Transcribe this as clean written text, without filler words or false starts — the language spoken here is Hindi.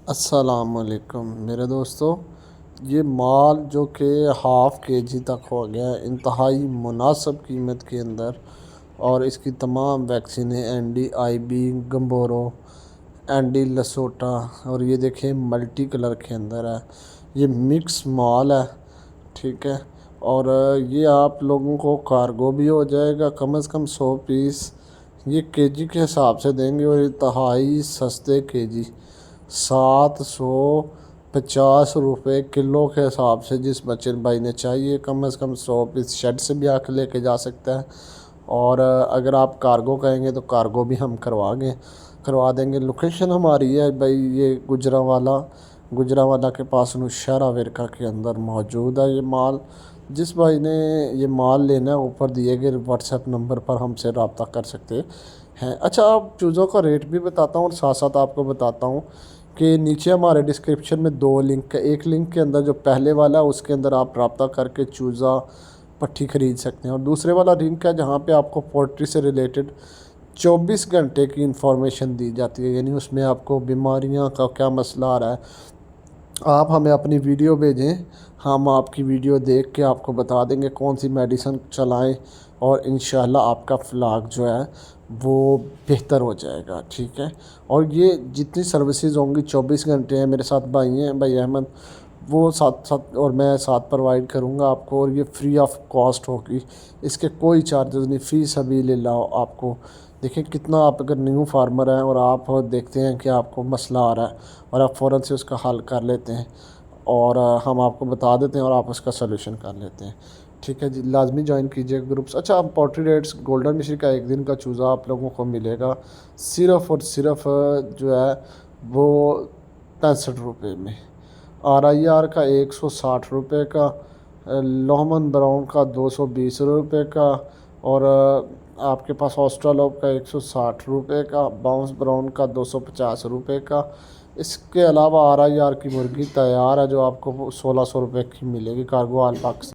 अस्सलामुअलैकुम मेरे दोस्तों। ये माल जो कि हाफ़ केजी तक हो गया है, इंतहाई मुनासिब कीमत के अंदर। और इसकी तमाम वैक्सीनें एंडी आईबी गम्बोरो एंडी लसोटा, और ये देखें मल्टी कलर के अंदर है। ये मिक्स माल है, ठीक है। और ये आप लोगों को कार्गो भी हो जाएगा, कम से कम 100 पीस ये केजी के हिसाब से देंगे। और इंतहाई सस्ते केजी 750 रुपये किलो के हिसाब से जिस बच्चे भाई ने चाहिए, कम से कम 100 पीस शेड से भी आके लेके जा सकता है। और अगर आप कार्गो कहेंगे तो कार्गो भी हम करवा देंगे। लोकेशन हमारी है भाई ये गुजरावाला के पास नौशहरा विरका के अंदर मौजूद है ये माल। जिस भाई ने ये माल लेना है, ऊपर दिए गए व्हाट्सएप नंबर पर हमसे रब्ता कर सकते हैं। अच्छा, आप चूज़ों का रेट भी बताता हूँ और साथ साथ आपको बताता हूँ कि नीचे हमारे डिस्क्रिप्शन में 2 लिंक है। एक लिंक के अंदर जो पहले वाला है उसके अंदर आप रब्ता करके चूज़ा पट्टी ख़रीद सकते हैं, और दूसरे वाला लिंक है जहाँ पे आपको पोल्ट्री से रिलेटेड 24 घंटे की इंफॉर्मेशन दी जाती है। यानी उसमें आपको बीमारियाँ का क्या मसला आ रहा है, आप हमें अपनी वीडियो भेजें, हम आपकी वीडियो देख के आपको बता देंगे कौन सी मेडिसिन चलाएं, और इंशाल्लाह आपका फ्लाग जो है वो बेहतर हो जाएगा, ठीक है। और ये जितनी सर्विसेज होंगी 24 घंटे हैं, मेरे साथ भाई हैं भाई अहमद, वो साथ साथ और मैं साथ प्रोवाइड करूँगा आपको। और ये फ्री ऑफ कॉस्ट होगी, इसके कोई चार्जेस नहीं, फ़ी सबीलिल्लाह आपको। देखिए कितना, आप अगर न्यू फार्मर हैं और आप देखते हैं कि आपको मसला आ रहा है और आप फ़ौरन से उसका हल कर लेते हैं, और हम आपको बता देते हैं और आप उसका सलूशन कर लेते हैं, ठीक है जी। लाजमी ज्वाइन कीजिए ग्रुप्स। अच्छा, आप पोल्ट्री रेट्स गोल्डन मिश्री का एक दिन का चूज़ा आप लोगों को मिलेगा सिर्फ़ और सिर्फ जो है वो 65 रुपये में। RIR का 160 रुपये का, लोहमन ब्राउन का 220 रुपये का, और आपके पास ऑस्ट्रालोप का 160 रुपये का, बाउंस ब्राउन का 250 रुपये का। इसके अलावा RIR की मुर्गी तैयार है जो आपको 1600 रुपये की मिलेगी कार्गो आल पाकिस्तान।